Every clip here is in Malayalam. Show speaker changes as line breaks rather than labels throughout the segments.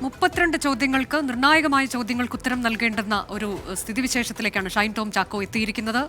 32 ചോദ്യങ്ങൾക്ക് നിർണായകമായ ചോദ്യങ്ങൾക്ക് ഉത്തരം നൽകേണ്ടുന്ന ഒരു സ്ഥിതിവിശേഷത്തിലേക്കാണ് ഷൈൻ ടോം ചാക്കോ എത്തിയിരിക്കുന്നത്.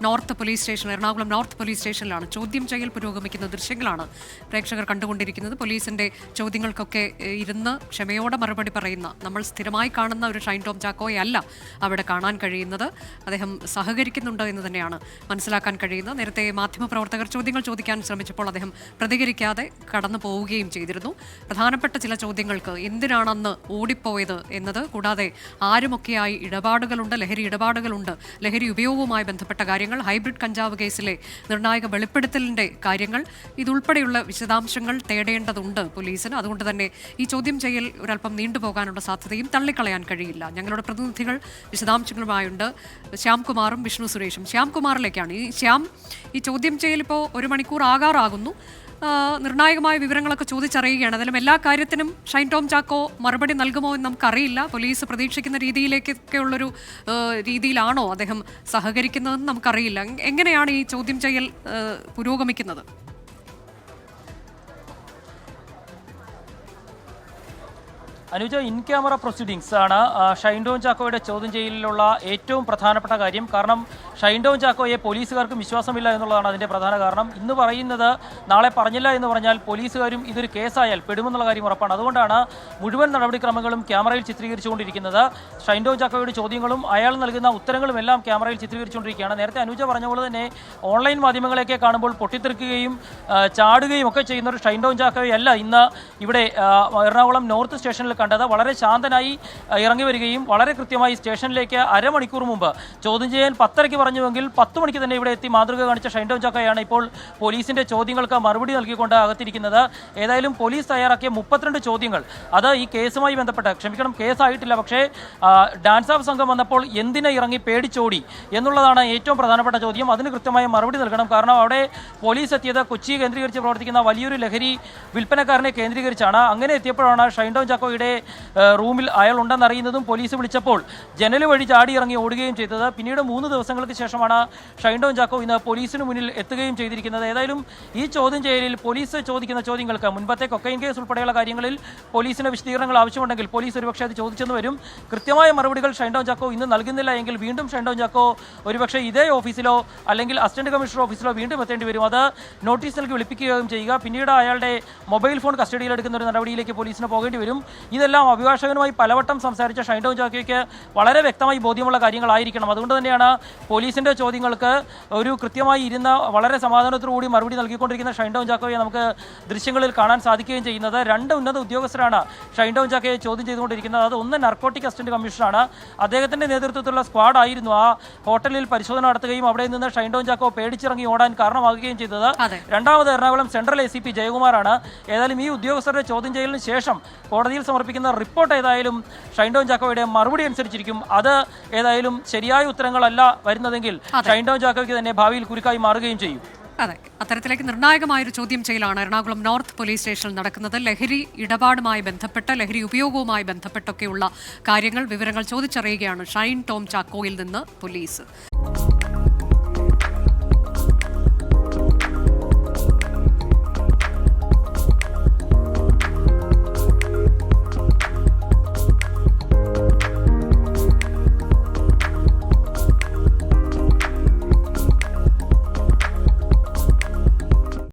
North police station, Ernakulam north police സ്റ്റേഷനിലാണ് ചോദ്യം ചെയ്യൽ പുരോഗമിക്കുന്ന ദൃശ്യങ്ങളാണ് പ്രേക്ഷകർ കണ്ടുകൊണ്ടിരിക്കുന്നത്. പോലീസിന്റെ ചോദ്യങ്ങൾക്കൊക്കെ ഇരുന്ന് ക്ഷമയോടെ മറുപടി പറയുന്ന, നമ്മൾ സ്ഥിരമായി കാണുന്ന ഒരു ഷൈൻ ടോം ചാക്കോയെ അല്ല അവിടെ കാണാൻ കഴിയുന്നത്. അദ്ദേഹം സഹകരിക്കുന്നുണ്ട് എന്ന് തന്നെയാണ് മനസ്സിലാക്കാൻ കഴിയുന്നത്. നേരത്തെ മാധ്യമപ്രവർത്തകർ ചോദ്യങ്ങൾ ചോദിക്കാൻ ശ്രമിച്ചപ്പോൾ അദ്ദേഹം പ്രതികരിക്കാതെ കടന്നു പോവുകയും ചെയ്തിരുന്നു. പ്രധാനപ്പെട്ട ചില ചോദ്യങ്ങൾക്ക് എന്തിനാണെന്ന് ഓടിപ്പോയത് എന്നത്, കൂടാതെ ആരുമൊക്കെയായി ഇടപാടുകളുണ്ട്, ലഹരി ഇടപാടുകളുണ്ട്, ലഹരി ഉപയോഗവുമായി ബന്ധപ്പെട്ട കാര്യങ്ങൾ, ഹൈബ്രിഡ് കഞ്ചാവ് കേസിലെ നിർണായക വെളിപ്പെടുത്തലിന്റെ കാര്യങ്ങൾ, ഇതുൾപ്പെടെയുള്ള വിശദാംശങ്ങൾ തേടേണ്ടതുണ്ട് പോലീസിന്. അതുകൊണ്ട് തന്നെ ഈ ചോദ്യം ചെയ്യൽ ഒരല്പം നീണ്ടുപോകാനുള്ള സാധ്യതയും തള്ളിക്കളയാൻ കഴിയില്ല. ഞങ്ങളുടെ പ്രതിനിധികൾ വിശദാംശങ്ങളുമായുണ്ട്, ശ്യാംകുമാറും വിഷ്ണു സുരേഷും. ശ്യാംകുമാറിലേക്കാണ്. ഈ ചോദ്യം ചെയ്യൽ ഇപ്പോൾ 1 മണിക്കൂർ ആകാറാകുന്നു. നിർണായകമായ വിവരങ്ങളൊക്കെ ചോദിച്ചറിയുകയാണ്. അതിലും എല്ലാ കാര്യത്തിനും ഷൈൻ ടോം ചാക്കോ മറുപടി നൽകുമോ എന്ന് നമുക്കറിയില്ല. പോലീസ് പ്രതീക്ഷിക്കുന്ന രീതിയിലേക്കൊക്കെയുള്ളൊരു രീതിയിലാണോ അദ്ദേഹം സഹകരിക്കുന്നതെന്ന് നമുക്കറിയില്ല. എങ്ങനെയാണ് ഈ ചോദ്യം ചെയ്യൽ പുരോഗമിക്കുന്നത്?
അനുജ, ഇൻ ക്യാമറ പ്രൊസീഡിങ്സ് ആണ് ഷൈൻ ടോം ചാക്കോയുടെ ചോദ്യം ചെയ്യലിലുള്ള ഏറ്റവും പ്രധാനപ്പെട്ട കാര്യം. കാരണം ഷൈൻ ടോം ചാക്കോയെ പോലീസുകാർക്കും വിശ്വാസമില്ല എന്നുള്ളതാണ് അതിൻ്റെ പ്രധാന കാരണം. ഇന്ന് പറയുന്നത് നാളെ പറഞ്ഞില്ല എന്ന് പറഞ്ഞാൽ പോലീസുകാരും ഇതൊരു കേസായാൽ പെടുമെന്നുള്ള കാര്യം ഉറപ്പാണ്. അതുകൊണ്ടാണ് മുഴുവൻ നടപടിക്രമങ്ങളും ക്യാമറയിൽ ചിത്രീകരിച്ചുകൊണ്ടിരിക്കുന്നത്. ഷൈൻ ടോം ചാക്കോയുടെ ചോദ്യങ്ങളും അയാൾ നൽകുന്ന ഉത്തരങ്ങളും എല്ലാം ക്യാമറയിൽ ചിത്രീകരിച്ചുകൊണ്ടിരിക്കുകയാണ്. നേരത്തെ അനുജ പറഞ്ഞ പോലെ തന്നെ ഓൺലൈൻ മാധ്യമങ്ങളെയൊക്കെ കാണുമ്പോൾ പൊട്ടിത്തെറിക്കുകയും ചാടുകയും ഒക്കെ ചെയ്യുന്ന ഒരു ഷൈൻ ടോം ചാക്കോയല്ല ഇന്ന് ഇവിടെ എറണാകുളം നോർത്ത് സ്റ്റേഷനിൽ കണ്ടത്. വളരെ ശാന്തനായി ഇറങ്ങി വരികയും വളരെ കൃത്യമായി സ്റ്റേഷനിലേക്ക് അരമണിക്കൂർ മുമ്പ് ചോദ്യം ചെയ്യാൻ 10:30 പറഞ്ഞുവെങ്കിൽ 10 മണിക്ക് തന്നെ ഇവിടെ എത്തി മാതൃക കാണിച്ച ഷൈൻ ടോം ചാക്കോയാണ് ഇപ്പോൾ പോലീസിന്റെ ചോദ്യങ്ങൾക്ക് മറുപടി നൽകിക്കൊണ്ട് അകത്തിരിക്കുന്നത്. ഏതായാലും പോലീസ് തയ്യാറാക്കിയ 32 ചോദ്യങ്ങൾ, അത് ഈ കേസുമായി ബന്ധപ്പെട്ട്, കേസായിട്ടില്ല, പക്ഷേ ഡാൻസ് ഓഫ് സംഘം വന്നപ്പോൾ എന്തിനെ ഇറങ്ങി പേടിച്ചോടി എന്നുള്ളതാണ് ഏറ്റവും പ്രധാനപ്പെട്ട ചോദ്യം. അതിന് കൃത്യമായ മറുപടി നൽകണം. കാരണം അവിടെ പോലീസ് എത്തിയത് കൊച്ചി കേന്ദ്രീകരിച്ച് പ്രവർത്തിക്കുന്ന വലിയൊരു ലഹരി വിൽപ്പനക്കാരനെ കേന്ദ്രീകരിച്ചാണ്. അങ്ങനെ എത്തിയപ്പോഴാണ് ഷൈൻ ടോം ചാക്കോയുടെ റൂമിൽ അയാൾ ഉണ്ടെന്നറിയുന്നതും പോലീസ് വിളിച്ചപ്പോൾ ജനൽ വഴി ചാടി ഇറങ്ങി ഓടുകയും ചെയ്തത്. പിന്നീട് 3 ദിവസങ്ങൾക്ക് ശേഷമാണ് ഷൈൻ ടോം ചാക്കോ ഇന്ന് പോലീസിന് മുന്നിൽ എത്തുകയും ചെയ്തിരിക്കുന്നത്. ഏതായാലും ഈ ചോദ്യം ചെയ്യലിൽ പോലീസ് ചോദിക്കുന്ന ചോദ്യങ്ങൾക്ക്, മുൻപത്തെ കൊക്കൈൻ കേസ് ഉൾപ്പെടെയുള്ള കാര്യങ്ങളിൽ പോലീസിന് വിശദീകരണങ്ങൾ ആവശ്യമുണ്ടെങ്കിൽ പോലീസ് ഒരുപക്ഷെ അത് ചോദിച്ചെന്ന് വരും. കൃത്യമായ മറുപടികൾ ഷൈൻ ടോം ചാക്കോ ഇന്ന് നൽകുന്നില്ല എങ്കിൽ വീണ്ടും ഷൈൻ ടോം ചാക്കോ ഒരുപക്ഷെ ഇതേ ഓഫീസിലോ അല്ലെങ്കിൽ അസിസ്റ്റന്റ് കമ്മീഷണർ ഓഫീസിലോ വീണ്ടും എത്തേണ്ടി വരും. അത് നോട്ടീസ് നൽകി വിളിപ്പിക്കുകയും ചെയ്യുക. പിന്നീട് അയാളുടെ മൊബൈൽ ഫോൺ കസ്റ്റഡിയിലെടുക്കുന്ന ഒരു നടപടിയിലേക്ക് പോലീസിന് പോകേണ്ടി വരും. ഇതെല്ലാം അഭിഭാഷകനുമായി പലവട്ടം സംസാരിച്ച ഷൈൻ ടോം ചാക്കോയ്ക്ക് വളരെ വ്യക്തമായി ബോധ്യമുള്ള കാര്യങ്ങളായിരിക്കണം. അതുകൊണ്ട് തന്നെയാണ് പോലീസിന്റെ ചോദ്യങ്ങൾക്ക് ഒരു കൃത്യമായി ഇരുന്ന വളരെ സമാധാനത്തോടുകൂടി മറുപടി നൽകിക്കൊണ്ടിരിക്കുന്ന ഷൈൻ ടോം ചാക്കോയെ നമുക്ക് ദൃശ്യങ്ങളിൽ കാണാൻ സാധിക്കുകയും ചെയ്യുന്നത്. 2 ഉന്നത ഉദ്യോഗസ്ഥരാണ് ഷൈൻ ടോം ചാക്കോയെ ചോദ്യം ചെയ്തുകൊണ്ടിരിക്കുന്നത്. അത് ഒന്ന് നാർക്കോട്ടിക് അസിസ്റ്റന്റ് കമ്മീഷണറാണ്. അദ്ദേഹത്തിന്റെ നേതൃത്വത്തിലുള്ള സ്ക്വാഡ് ആയിരുന്നു ആ ഹോട്ടലിൽ പരിശോധന നടത്തുകയും അവിടെ നിന്ന് ഷൈൻ ടോം ചാക്കോ പേടിച്ചിറങ്ങി ഓടാൻ കാരണമാകുകയും ചെയ്തത്. രണ്ടാമത് എറണാകുളം സെൻട്രൽ ACP ജയകുമാറാണ്. ഏതായാലും ഈ ഉദ്യോഗസ്ഥരുടെ ചോദ്യം ചെയ്യലിന് ശേഷം കോടതിയിൽ സമർപ്പിക്കുന്ന റിപ്പോർട്ട് ഏതായാലും ഷൈൻ ടോം ചാക്കോയുടെ മറുപടി അനുസരിച്ചിരിക്കും. അത് ഏതായാലും ശരിയായ ഉത്തരങ്ങളല്ല വരുന്നതെങ്കിൽ ഷൈൻ ടോം ചാക്കോയ്ക്ക് തന്നെ ഭാവിയിൽ കുരുക്കായി മാറുകയും ചെയ്യും.
അതെ, അത്തരത്തിലേക്ക് നിർണായകമായൊരു ചോദ്യം ചെയ്യലാണ് എറണാകുളം നോർത്ത് പോലീസ് സ്റ്റേഷനിൽ നടക്കുന്നത്. ലഹരി ഇടപാടുമായി ബന്ധപ്പെട്ട്, ലഹരി ഉപയോഗവുമായി ബന്ധപ്പെട്ടൊക്കെയുള്ള കാര്യങ്ങൾ, വിവരങ്ങൾ ചോദിച്ചറിയുകയാണ് ഷൈൻ ടോം ചാക്കോയിൽ നിന്ന് പോലീസ്.